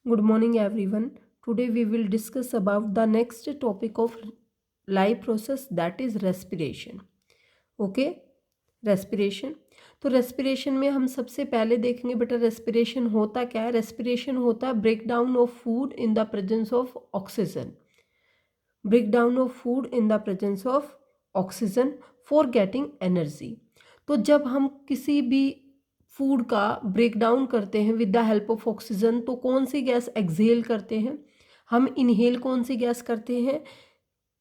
Good morning everyone. Today we will discuss about the next topic of life process, that is respiration. Okay, respiration. तो respiration में हम सबसे पहले देखेंगे बेटा respiration होता क्या है. respiration होता है breakdown of food in the presence of oxygen. breakdown of food in the presence of oxygen for getting energy. तो जब हम किसी भी फूड का ब्रेक डाउन करते हैं with the help of oxygen, तो कौन सी गैस एक्सहेल करते हैं हम. इनहेल कौन सी गैस करते हैं,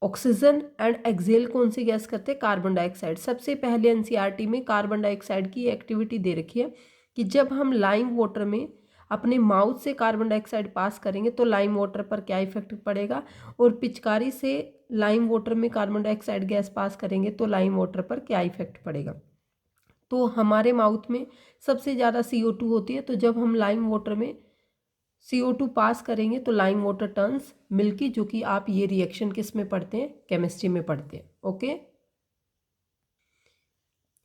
ऑक्सीजन, एंड एक्सहेल कौन सी गैस करते हैं, कार्बन डाइऑक्साइड. सबसे पहले एनसीईआरटी में कार्बन डाइऑक्साइड की एक्टिविटी दे रखी है कि जब हम लाइम वाटर में अपने माउथ से कार्बन डाइऑक्साइड पास करेंगे तो लाइम वाटर पर क्या इफेक्ट पड़ेगा, और पिचकारी से लाइम वाटर में कार्बन डाइऑक्साइड गैस पास करेंगे तो लाइम वाटर पर क्या इफेक्ट पड़ेगा. तो हमारे माउथ में सबसे ज़्यादा CO2 होती है, तो जब हम लाइम वाटर में CO2 पास करेंगे तो लाइम वाटर टर्न्स मिल्की, जो कि आप ये रिएक्शन किस में पढ़ते हैं, केमिस्ट्री में पढ़ते हैं. ओके,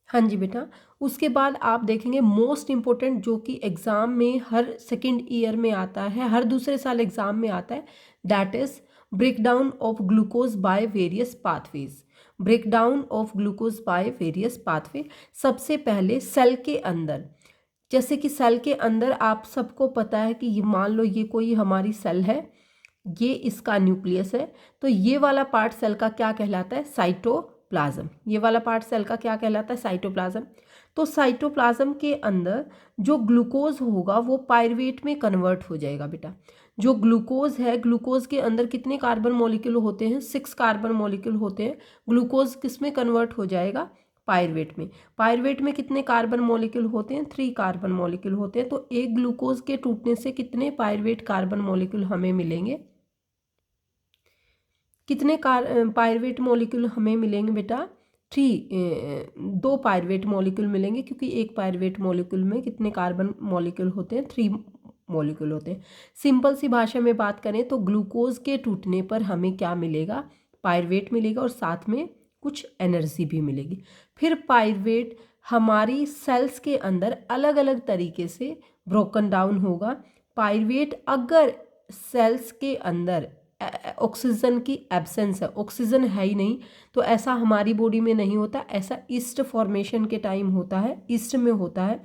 हाँ जी बेटा. उसके बाद आप देखेंगे मोस्ट इम्पोर्टेंट, जो कि एग्ज़ाम में हर सेकेंड ईयर में आता है, हर दूसरे साल एग्ज़ाम में आता है, that is breakdown of glucose by various pathways. Breakdown of glucose by various pathway. सबसे पहले सेल के अंदर, जैसे कि सेल के अंदर आप सबको पता है कि ये मान लो ये कोई हमारी सेल है, ये इसका न्यूक्लियस है, तो ये वाला पार्ट सेल का क्या कहलाता है, साइटोप्लाज्म. ये वाला पार्ट सेल का क्या कहलाता है, साइटोप्लाज्म. तो साइटोप्लाज्म के अंदर जो ग्लूकोज होगा वो पायरुवेट में कन्वर्ट हो जाएगा बेटा. जो ग्लूकोज है, ग्लूकोज के अंदर कितने कार्बन मॉलिक्यूल होते हैं, 6 कार्बन मॉलिक्यूल होते हैं. ग्लूकोज किस में कन्वर्ट हो जाएगा, पायरुवेट में. पायरुवेट में कितने कार्बन मॉलिक्यूल होते हैं, 3 कार्बन मॉलिक्यूल होते हैं. तो एक ग्लूकोज के टूटने से कितने पायरुवेट कार्बन मॉलिक्यूल हमें मिलेंगे, कितने पायरुवेट मॉलिक्यूल हमें मिलेंगे बेटा, 2 पायरुवेट मॉलिक्यूल मिलेंगे, क्योंकि एक पायरुवेट मॉलिक्यूल में कितने कार्बन मॉलिक्यूल होते हैं, 3 मॉलिक्यूल होते हैं. सिंपल सी भाषा में बात करें तो ग्लूकोज के टूटने पर हमें क्या मिलेगा, पायरुवेट मिलेगा, और साथ में कुछ एनर्जी भी मिलेगी. फिर पायरुवेट हमारी सेल्स के अंदर अलग अलग तरीके से ब्रोकन डाउन होगा. पायरुवेट अगर सेल्स के अंदर ऑक्सीजन की एब्सेंस है, ऑक्सीजन है ही नहीं, तो ऐसा हमारी बॉडी में नहीं होता. ऐसा ईस्ट फॉर्मेशन के टाइम होता है, ईस्ट में होता है.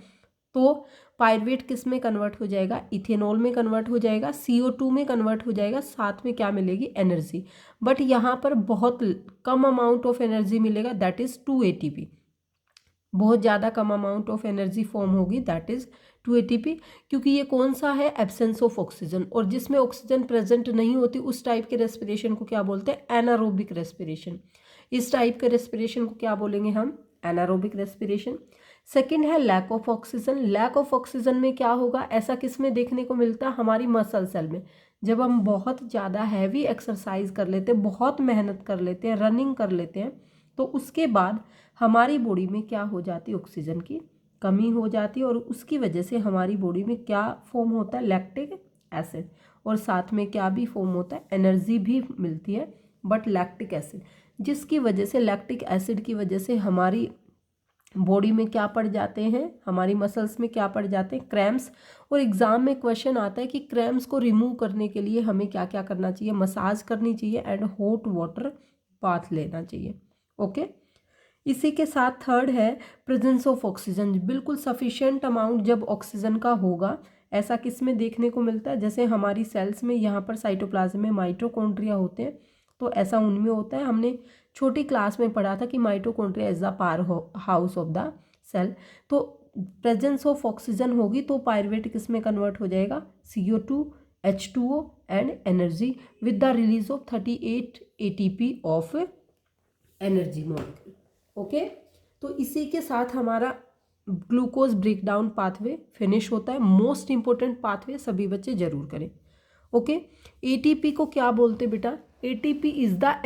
तो पायरुवेट किस में कन्वर्ट हो जाएगा, इथेनॉल में कन्वर्ट हो जाएगा, CO2 में कन्वर्ट हो जाएगा. साथ में क्या मिलेगी, एनर्जी. बट यहाँ पर बहुत कम अमाउंट ऑफ एनर्जी मिलेगा, दैट इज़ 2 ATP. बहुत ज़्यादा कम अमाउंट ऑफ एनर्जी फॉर्म होगी, दैट इज़ 2 ATP. क्योंकि ये कौन सा है, एब्सेंस ऑफ ऑक्सीजन, और जिसमें ऑक्सीजन प्रेजेंट नहीं होती उस टाइप के रेस्पिरेशन को क्या बोलते हैं, एनारोबिक रेस्पिरेशन. इस टाइप के रेस्पिरेशन को क्या बोलेंगे हम, एनारोबिक रेस्पिरेशन. सेकेंड है lack of oxygen. Lack of oxygen में क्या होगा, ऐसा किस में देखने को मिलता है, हमारी मसल सेल में. जब हम बहुत ज़्यादा हैवी एक्सरसाइज कर लेते हैं, बहुत मेहनत कर लेते हैं, रनिंग कर लेते हैं, तो उसके बाद हमारी बॉडी में क्या हो जाती है, ऑक्सीजन की कमी हो जाती है, और उसकी वजह से हमारी बॉडी में क्या फॉर्म होता है, लैक्टिक एसिड, और साथ में क्या भी फॉर्म होता है, एनर्जी भी मिलती है, बट लैक्टिक एसिड, जिसकी वजह से लैक्टिक एसिड की वजह से हमारी बॉडी में क्या पड़ जाते हैं, हमारी मसल्स में क्या पड़ जाते हैं, क्रैम्प्स. और एग्जाम में क्वेश्चन आता है कि क्रैम्प्स को रिमूव करने के लिए हमें क्या क्या करना चाहिए, मसाज करनी चाहिए एंड हॉट वाटर बाथ लेना चाहिए. ओके, इसी के साथ थर्ड है प्रेजेंस ऑफ ऑक्सीजन. बिल्कुल सफिशिएंट अमाउंट जब ऑक्सीजन का होगा, ऐसा किस में देखने को मिलता है, जैसे हमारी सेल्स में यहाँ पर साइटोप्लाज्म में माइटोकॉन्ड्रिया होते हैं, तो ऐसा उनमें होता है. हमने छोटी क्लास में पढ़ा था कि mitochondria is the power house of the cell. तो प्रेजेंस ऑफ ऑक्सीजन होगी तो पायरुवेट किस में कन्वर्ट हो जाएगा, CO2, H2O and energy with the release of 38 ATP of energy molecule. Okay, तो इसी के साथ हमारा ग्लूकोज ब्रेकडाउन पाथवे फिनिश होता है. मोस्ट इंपॉर्टेंट पाथवे सभी बच्चे जरूर करें. ओके, ATP को क्या बोलते बेटा, ATP is the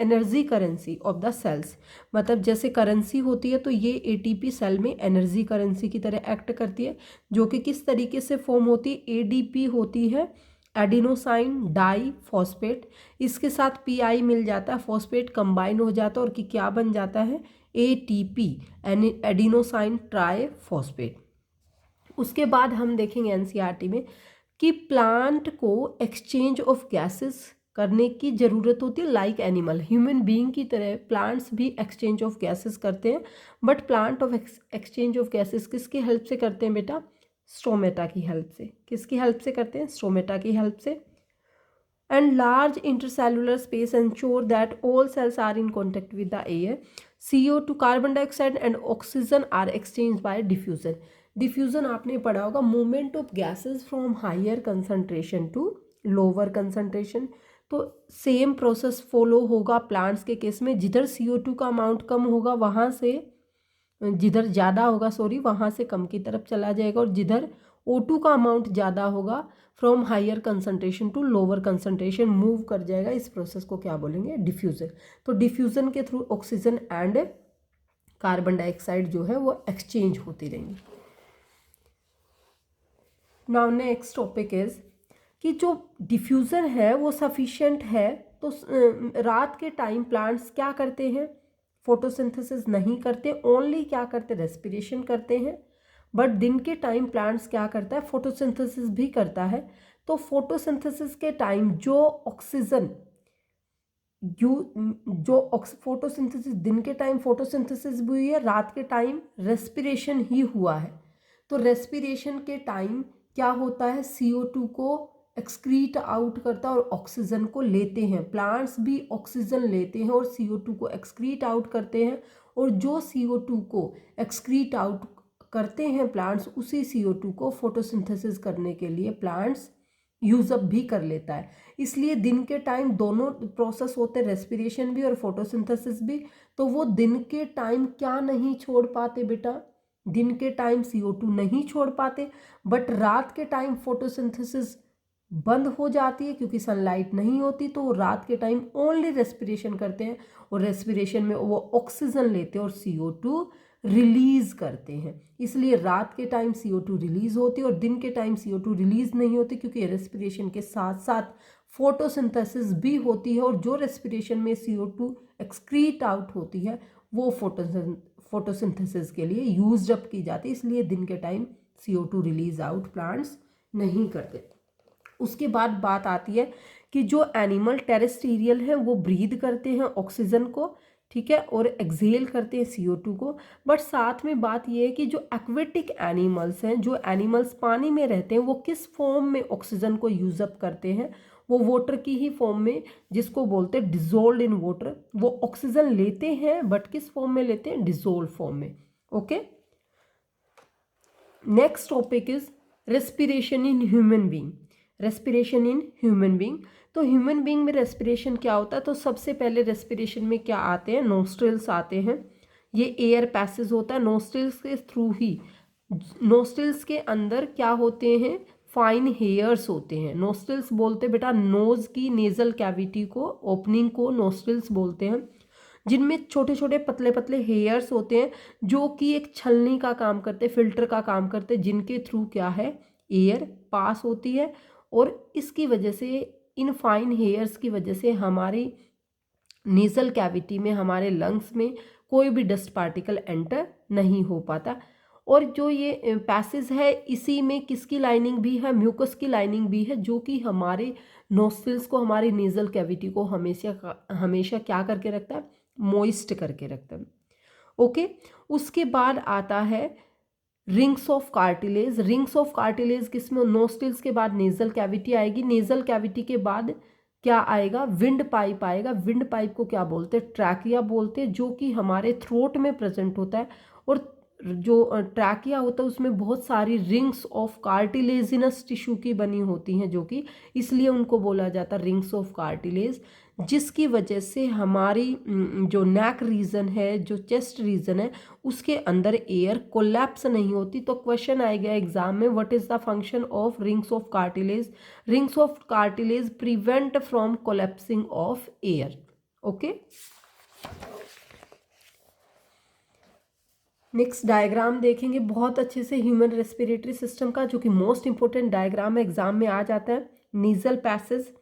energy currency of the cells. मतलब जैसे करेंसी होती है तो ये ATP सेल में एनर्जी करेंसी की तरह एक्ट करती है, जो कि किस तरीके से फॉर्म होती है, ADP होती है, एडिनोसाइन डाई फॉस्फेट. इसके साथ PI मिल जाता है, फॉस्फेट कंबाइन हो जाता है, और कि क्या बन जाता है, ATP, एडिनोसाइन ट्राई फॉस्फेट. उसके बाद हम देखेंगे NCERT में कि प्लांट को एक्सचेंज ऑफ गैसेस करने की ज़रूरत होती है, लाइक एनिमल। ह्यूमन बीइंग की तरह प्लांट्स भी एक्सचेंज ऑफ गैसेस करते हैं, but plant of exchange of gases किसकी हेल्प से करते हैं बेटा? स्टोमेटा की हेल्प से। किसकी हेल्प से करते हैं? स्टोमेटा की हेल्प से। And large intercellular space ensure that all cells are in contact with the air. CO2 carbon dioxide and oxygen are exchange by diffusion. Diffusion आपने पढ़ा होगा, movement of gases from higher concentration to lower concentration. तो same process follow होगा plants के case में। जिधर CO2 का amount कम होगा वहाँ से, जिधर ज़्यादा होगा सॉरी, वहाँ से कम की तरफ चला जाएगा, और जिधर O2 का अमाउंट ज़्यादा होगा from higher concentration to lower concentration move कर जाएगा। इस प्रोसेस को क्या बोलेंगे? डिफ्यूजन। तो डिफ्यूजन के through oxygen and carbon dioxide जो है वो एक्सचेंज होती रहेंगी। नाउ नेक्स्ट टॉपिक इज कि जो डिफ्यूज़न है वो सफिशिएंट है, तो रात के टाइम प्लांट्स क्या करते हैं? फोटोसिंथेसिस नहीं करते, ओनली क्या करते? रेस्पिरेशन करते हैं। बट दिन के टाइम प्लांट्स क्या करता है? फोटोसिंथेसिस भी करता है। तो फोटोसिंथेसिस के टाइम जो ऑक्सीजन फोटोसिंथेसिस, दिन के टाइम फोटोसिंथेसिस भी हुई है, रात के टाइम रेस्पिरेशन ही हुआ है। तो रेस्पिरेशन के टाइम क्या होता है? CO2 को एक्सक्रीट आउट करता है और ऑक्सीजन को लेते हैं। प्लांट्स भी ऑक्सीजन लेते हैं और CO2 को एक्सक्रीट आउट करते हैं, और जो CO2 को एक्सक्रीट आउट करते हैं प्लांट्स, उसी CO2 को फोटोसिंथेसिस करने के लिए प्लांट्स यूजअप भी कर लेता है। इसलिए दिन के टाइम दोनों प्रोसेस होते हैं, रेस्पिरेशन भी और फोटोसिंथेसिस भी। तो वो दिन के टाइम क्या नहीं छोड़ पाते बेटा? दिन के टाइम CO2 नहीं छोड़ पाते, बट रात के टाइम फोटोसिंथेसिस बंद हो जाती है क्योंकि सनलाइट नहीं होती। तो रात के टाइम ओनली रेस्पिरेशन करते हैं, और रेस्पिरेशन में वो ऑक्सीजन लेते हैं और CO2 रिलीज करते हैं। इसलिए रात के टाइम CO2 रिलीज होती है और दिन के टाइम CO2 रिलीज नहीं होती, क्योंकि रेस्पिरेशन के साथ साथ फोटोसिंथेसिस भी होती है, और जो रेस्पिरेशन में CO2 एक्सक्रीट आउट होती है वो फोटोसिंथेसिस के लिए यूज्ड अप की जाती है। इसलिए दिन के time CO2 release out plants नहीं करते। उसके बाद बात आती है कि जो एनिमल टेरेस्ट्रियल है वो ब्रीद करते हैं ऑक्सीजन को, ठीक है, और एक्सेल करते हैं CO2 को। बट साथ में बात ये है कि जो एक्वेटिक एनिमल्स हैं, जो एनिमल्स पानी में रहते हैं, वो किस फॉर्म में ऑक्सीजन को यूज अप करते हैं? वो वाटर की ही फॉर्म में, जिसको बोलते हैं डिजोल्व इन वाटर। वो ऑक्सीजन लेते हैं बट किस फॉर्म में लेते हैं? डिजोल्व फॉर्म में। Okay, next topic is respiration in human being. Respiration in human being. तो ह्यूमन बीइंग में रेस्पिरेशन क्या होता है? तो सबसे पहले रेस्पिरेशन में क्या आते हैं? नोस्ट्रिल्स आते हैं। ये एयर पैसेज होता है नोस्ट्रिल्स के थ्रू ही। नोस्ट्रिल्स के अंदर क्या होते हैं? फाइन हेयर्स होते हैं। नोस्ट्रिल्स बोलते हैं बेटा नोज की नेजल कैविटी को, ओपनिंग को नोस्ट्रिल्स बोलते हैं, जिनमें छोटे छोटे पतले पतले हेयर्स होते हैं जो कि एक छलनी का काम करते हैं, फिल्टर का काम करते हैं, जिनके थ्रू क्या है? एयर पास होती है। और इसकी वजह से, इन फाइन हेयर्स की वजह से हमारी नेजल कैविटी में, हमारे लंग्स में कोई भी डस्ट पार्टिकल एंटर नहीं हो पाता। और जो ये पैसेज है, इसी में किसकी लाइनिंग भी है? म्यूकस की लाइनिंग भी है, जो कि हमारे नोस्ट्रिल्स को, हमारी नेजल कैविटी को हमेशा क्या करके रखता है? मॉइस्ट करके रखता है। ओके, उसके बाद आता है rings of cartilage. Rings of cartilage किसमें? नोस्ट्रिल्स के बाद नेजल कैविटी आएगी। नेजल कैविटी के बाद क्या आएगा? विंड पाइप आएगा। विंड पाइप को क्या बोलते हैं? ट्रैकिया बोलते हैं, जो कि हमारे थ्रोट में प्रेजेंट होता है। और जो ट्रैकिया होता है उसमें बहुत सारी रिंग्स ऑफ कार्टिलेजिनस टिश्यू की बनी होती हैं, जो कि इसलिए उनको बोला जाता है रिंग्स ऑफ कार्टिलेज, जिसकी वजह से हमारी जो नेक रीजन है, जो चेस्ट रीजन है, उसके अंदर एयर कोलैप्स नहीं होती। तो क्वेश्चन आएगा एग्जाम में, what is the function of rings of cartilage? Rings of cartilage prevent from collapsing of air. Okay, next diagram देखेंगे बहुत अच्छे से ह्यूमन रेस्पिरेटरी सिस्टम का, जो कि मोस्ट इंपॉर्टेंट डायग्राम है, एग्जाम में आ जाता है। नीजल पैसेज,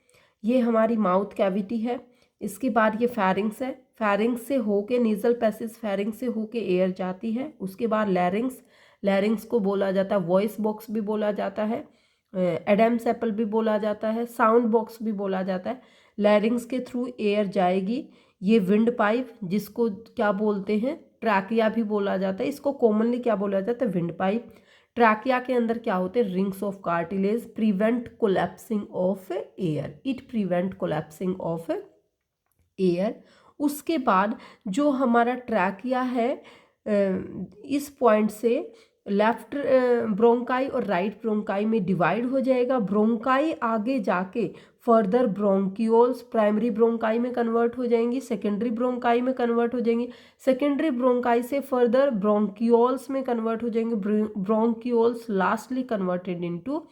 ये हमारी माउथ कैविटी है। इसके बाद ये फैरिंग्स है। फैरिंग्स से होके नीजल पैसेज, फैरिंग्स से होके एयर जाती है। उसके बाद लैरिंग्स, लैरिंग्स को बोला जाता है वॉइस बॉक्स भी बोला जाता है। एडम्स एप्पल भी बोला जाता है, साउंड बॉक्स भी बोला जाता है। लैरिंग्स के थ्रू एयर जाएगी, ये विंड पाइप जिसको क्या बोलते हैं, ट्रैकिया भी बोला जाता है। इसको कॉमनली क्या बोला जाता है, विंड पाइप। ट्रैकिया के अंदर क्या होते हैं, rings of cartilage, prevent collapsing of air, it prevent collapsing of air. उसके बाद जो हमारा ट्रैकिया है, इस पॉइंट से लेफ्ट ब्रोंकाई और राइट ब्रोंकाई में डिवाइड हो जाएगा। ब्रोंकाई आगे जाके फर्दर ब्रोंकियोल्स प्राइमरी ब्रोंकाई में कन्वर्ट हो जाएंगी, सेकेंडरी ब्रोंकाई में कन्वर्ट हो जाएंगी, सेकेंडरी ब्रोंकाई से फर्दर ब्रोंकियोल्स में कन्वर्ट हो जाएंगे, bronchioles lastly converted into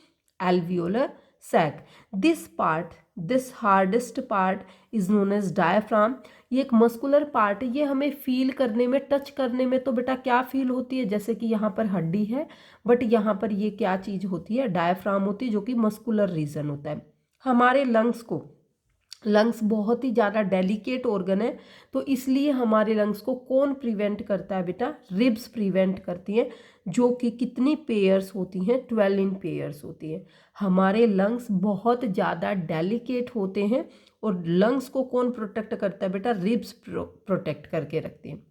alveolar sac. This hardest part is known as diaphragm. ये एक मस्कुलर पार्ट है, ये हमें फील करने में, टच करने में तो बेटा क्या फील होती है, जैसे कि यहाँ पर हड्डी है, बट यहाँ पर ये क्या चीज़ होती है, डायफ्राम होती है, जो कि मस्कुलर रीजन होता है। हमारे लंग्स बहुत ही ज़्यादा डेलिकेट ऑर्गन है, तो इसलिए हमारे लंग्स को कौन प्रिवेंट करता है बेटा, रिब्स प्रिवेंट करती हैं, जो कि कितनी पेयर्स होती हैं, 12 इन पेयर्स होती हैं। हमारे लंग्स बहुत ज़्यादा डेलिकेट होते हैं, और लंग्स को कौन प्रोटेक्ट करता है बेटा, रिब्स प्रोटेक्ट करके रखते हैं।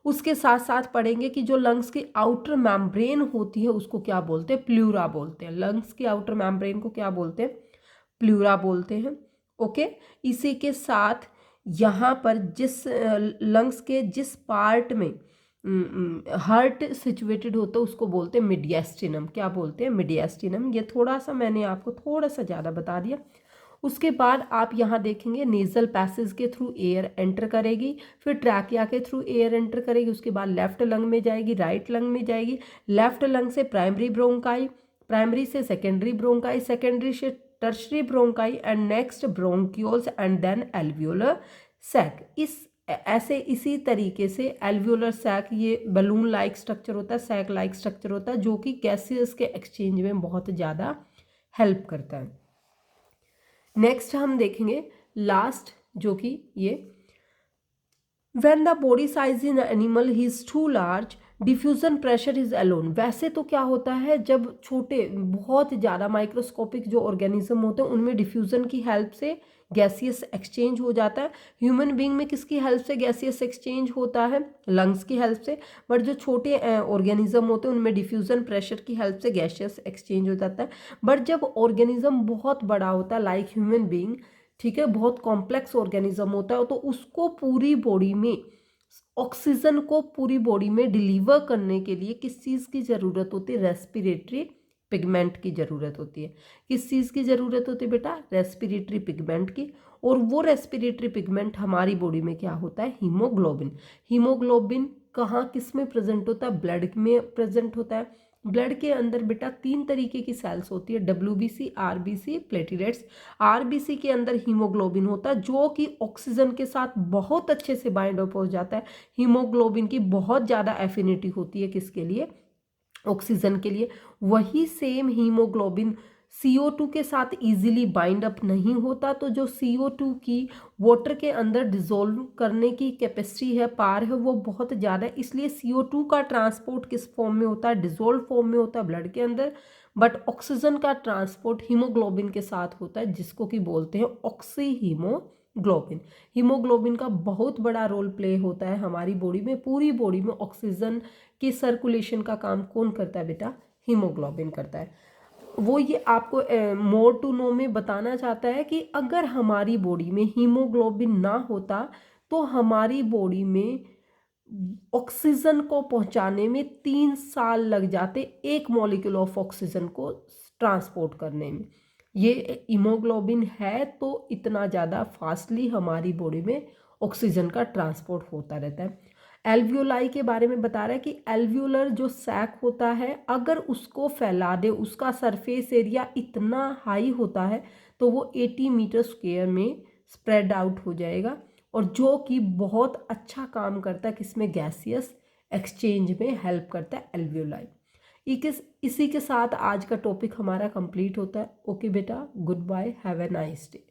उसके साथ साथ पढ़ेंगे कि जो लंग्स की आउटर मेम्ब्रेन होती है उसको क्या बोलते हैं, प्लूरा बोलते हैं। लंग्स की आउटर मेम्ब्रेन को क्या बोलते हैं, प्लूरा बोलते हैं। ओके, इसी के साथ यहाँ पर जिस लंग्स के जिस पार्ट में हार्ट सिचुएटेड होता है उसको बोलते हैं मिडियास्टिनम। क्या बोलते हैं, मिडियास्टिनम। ये थोड़ा सा मैंने आपको थोड़ा सा ज़्यादा बता दिया। उसके बाद आप यहाँ देखेंगे नेजल पैसेज के थ्रू एयर एंटर करेगी, फिर ट्रैकिया के थ्रू एयर एंटर करेगी, उसके बाद लेफ्ट लंग में जाएगी, राइट लंग में जाएगी, लेफ्ट लंग से प्राइमरी ब्रोंकाई, प्राइमरी से सेकेंडरी ब्रोंकाई, सेकेंडरी से tertiary bronchi, and next bronchioles and then alveolar sac. इसी तरीके से एल्वियोलर सैक, ये बलून लाइक स्ट्रक्चर होता है, सैक लाइक स्ट्रक्चर होता है, जो कि गैसेस के एक्सचेंज में बहुत ज़्यादा हेल्प करता है। नेक्स्ट हम देखेंगे लास्ट, जो कि ये when the body size in animal is too large diffusion pressure is alone. वैसे तो क्या होता है, जब छोटे बहुत ज़्यादा माइक्रोस्कोपिक जो ऑर्गेनिज्म होते हैं उनमें डिफ्यूजन की हेल्प से गैसियस एक्सचेंज हो जाता है। ह्यूमन बीइंग में किसकी हेल्प से गैसियस एक्सचेंज होता है, लंग्स की हेल्प से। बट जो छोटे ऑर्गेनिज्म होते हैं उनमें डिफ्यूजन प्रेशर की हेल्प से गैसियस एक्सचेंज हो जाता है। बट जब ऑर्गेनिज्म बहुत बड़ा होता है, लाइक ह्यूमन बीइंग, ठीक है, बहुत कॉम्प्लेक्स ऑर्गेनिज्म होता है, तो उसको पूरी बॉडी में ऑक्सीजन को पूरी बॉडी में डिलीवर करने के लिए किस चीज़ की ज़रूरत होती है, रेस्पिरेटरी पिगमेंट की ज़रूरत होती है। किस चीज़ की ज़रूरत होती है बेटा, रेस्पिरेटरी पिगमेंट की। और वो रेस्पिरेटरी पिगमेंट हमारी बॉडी में क्या होता है, हीमोग्लोबिन। हीमोग्लोबिन कहाँ किस में प्रेजेंट होता है, ब्लड में प्रेजेंट होता है। ब्लड के अंदर बेटा 3 तरीके की सेल्स होती है, WBC, RBC, प्लेटलेट्स। RBC के अंदर हीमोग्लोबिन होता है, जो कि ऑक्सीजन के साथ बहुत अच्छे से बाइंड अप हो जाता है। हीमोग्लोबिन की बहुत ज़्यादा एफिनिटी होती है किसके लिए, ऑक्सीजन के लिए। वही सेम हीमोग्लोबिन CO2 के साथ इजीली बाइंड अप नहीं होता, तो जो CO2 की वाटर के अंदर डिजोल्व करने की कैपेसिटी है, पार है, वो बहुत ज़्यादा है। इसलिए CO2 का ट्रांसपोर्ट किस फॉर्म में होता है, डिजोल्व फॉर्म में होता है ब्लड के अंदर। बट ऑक्सीजन का ट्रांसपोर्ट हीमोग्लोबिन के साथ होता है, जिसको कि बोलते हैं ऑक्सी हीमोग्लोबिन। हीमोग्लोबिन का बहुत बड़ा रोल प्ले होता है हमारी बॉडी में। पूरी बॉडी में ऑक्सीजन की सर्कुलेशन का काम कौन करता है बेटा, हीमोग्लोबिन करता है। वो ये आपको मोर टू नो में बताना चाहता है कि अगर हमारी बॉडी में हीमोग्लोबिन ना होता तो हमारी बॉडी में ऑक्सीजन को पहुंचाने में 3 साल लग जाते, एक मॉलिक्यूल ऑफ ऑक्सीजन को ट्रांसपोर्ट करने में। ये हीमोग्लोबिन है तो इतना ज़्यादा फास्टली हमारी बॉडी में ऑक्सीजन का ट्रांसपोर्ट होता रहता है। एल्वियोलाई के बारे में बता रहा है कि एल्वियोलर जो सैक होता है, अगर उसको फैला दे, उसका सरफेस एरिया इतना हाई होता है तो वो 80 मीटर स्क्वायर में स्प्रेड आउट हो जाएगा, और जो कि बहुत अच्छा काम करता है किसमें, गैसियस एक्सचेंज में हेल्प करता है एल्वियोलाई। इसी के साथ आज का टॉपिक हमारा कंप्लीट होता है। ओके बेटा, good bye, have a nice day.